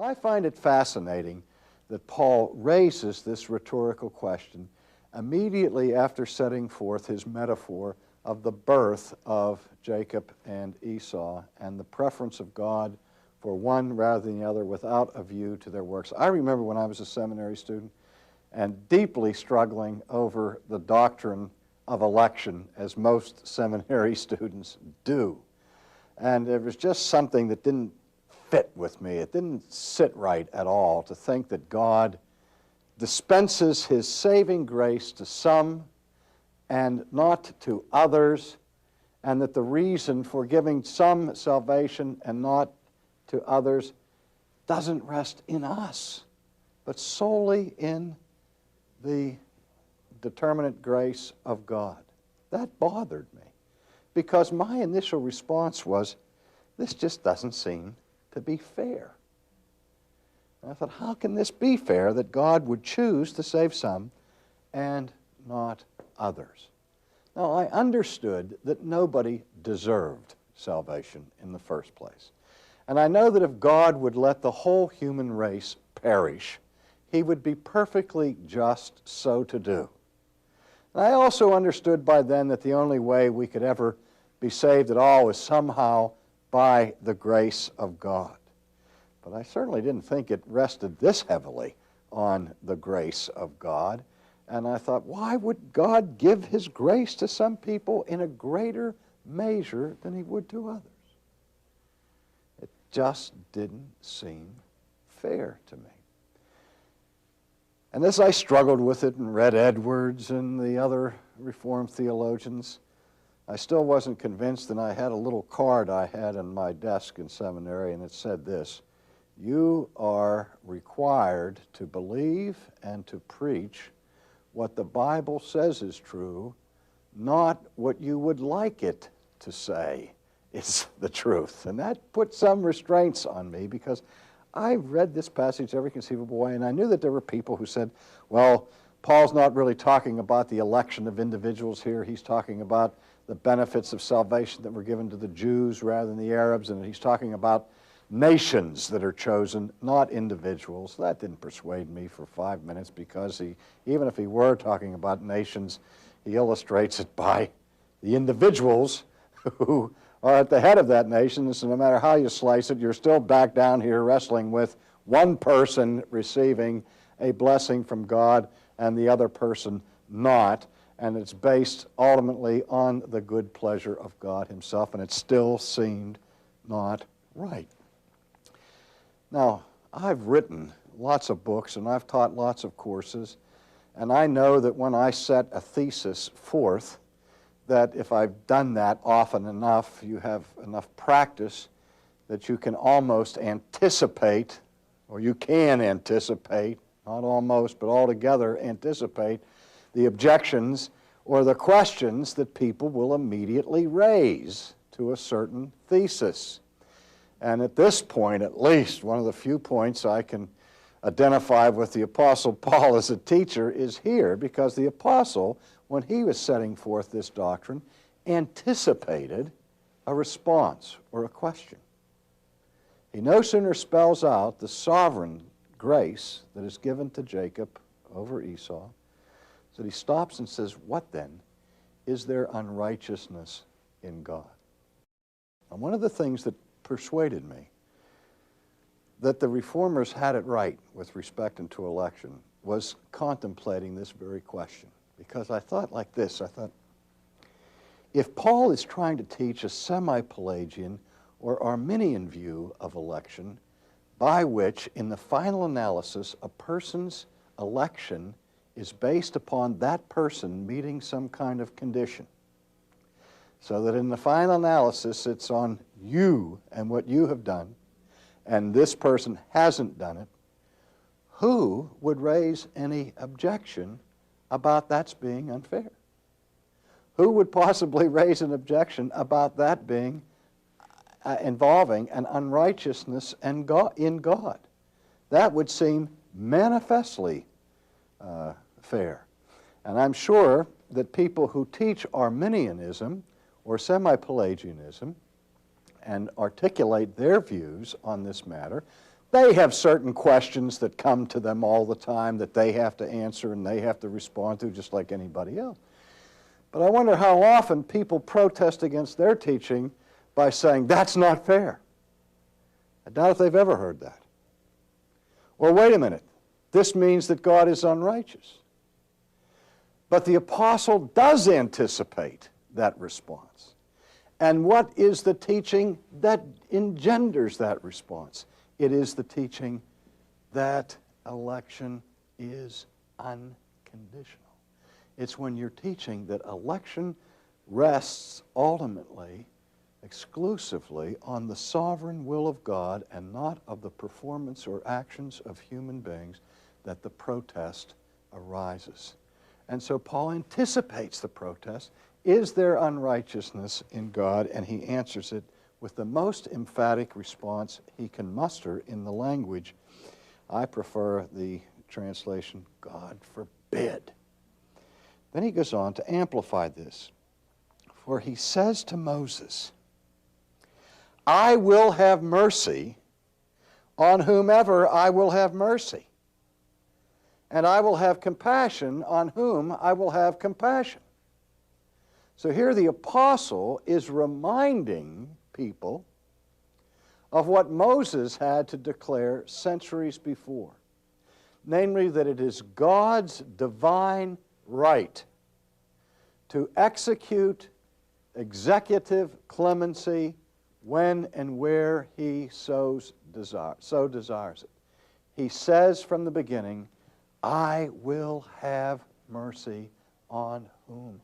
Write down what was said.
I find it fascinating that Paul raises this rhetorical question immediately after setting forth his metaphor of the birth of Jacob and Esau and the preference of God for one rather than the other without a view to their works. I remember when I was a seminary student and deeply struggling over the doctrine of election, as most seminary students do. And there was just something that didn't fit with me. It didn't sit right at all to think that God dispenses his saving grace to some and not to others, and that the reason for giving some salvation and not to others doesn't rest in us, but solely in the determinate grace of God. That bothered me, because my initial response was, this just doesn't seem to be fair. And I thought, how can this be fair that God would choose to save some and not others? Now, I understood that nobody deserved salvation in the first place. And I know that if God would let the whole human race perish, he would be perfectly just so to do. And I also understood by then that the only way we could ever be saved at all was somehow by the grace of God. But I certainly didn't think it rested this heavily on the grace of God. And I thought, why would God give his grace to some people in a greater measure than he would to others? It just didn't seem fair to me. And as I struggled with it and read Edwards and the other Reformed theologians, I still wasn't convinced, and I had a little card I had on my desk in seminary, and it said this: you are required to believe and to preach what the Bible says is true, not what you would like it to say is the truth. And that put some restraints on me, because I read this passage every conceivable way, and I knew that there were people who said, well, Paul's not really talking about the election of individuals here. He's talking about the benefits of salvation that were given to the Jews rather than the Arabs, and he's talking about nations that are chosen, not individuals. That didn't persuade me for 5 minutes, because even if he were talking about nations, he illustrates it by the individuals who are at the head of that nation. So no matter how you slice it, you're still back down here wrestling with one person receiving a blessing from God and the other person not. And it's based ultimately on the good pleasure of God himself, and it still seemed not right. Now, I've written lots of books and I've taught lots of courses, and I know that when I set a thesis forth, that if I've done that often enough, you have enough practice that you can almost anticipate, or you can anticipate, not almost, but altogether anticipate the objections or the questions that people will immediately raise to a certain thesis. And at this point, at least, one of the few points I can identify with the Apostle Paul as a teacher is here, because the Apostle, when he was setting forth this doctrine, anticipated a response or a question. He no sooner spells out the sovereign grace that is given to Jacob over Esau, so he stops and says, what then? Is there unrighteousness in God? And one of the things that persuaded me that the Reformers had it right with respect to election was contemplating this very question. Because I thought like this, I thought, if Paul is trying to teach a semi-Pelagian or Arminian view of election, by which, in the final analysis, a person's election is based upon that person meeting some kind of condition, so that in the final analysis it's on you and what you have done, and this person hasn't done it, who would raise any objection about that's being unfair? Who would possibly raise an objection about that being involving an unrighteousness in God? That would seem manifestly fair. And I'm sure that people who teach Arminianism or semi-Pelagianism and articulate their views on this matter They have certain questions that come to them all the time that they have to answer and they have to respond to just like anybody else. But I wonder how often people protest against their teaching by saying, that's not fair. I doubt if they've ever heard that. Or wait a minute, this means that God is unrighteous. But the apostle does anticipate that response. And what is the teaching that engenders that response? It is the teaching that election is unconditional. It's when you're teaching that election rests ultimately, exclusively on the sovereign will of God and not of the performance or actions of human beings that the protest arises. And so Paul anticipates the protest. Is there unrighteousness in God? And he answers it with the most emphatic response he can muster in the language. I prefer the translation, God forbid. Then he goes on to amplify this. For he says to Moses, I will have mercy on whomever I will have mercy, and I will have compassion on whom I will have compassion. So here the apostle is reminding people of what Moses had to declare centuries before, namely that it is God's divine right to execute executive clemency when and where he so desires it. He says from the beginning, I will have mercy on whom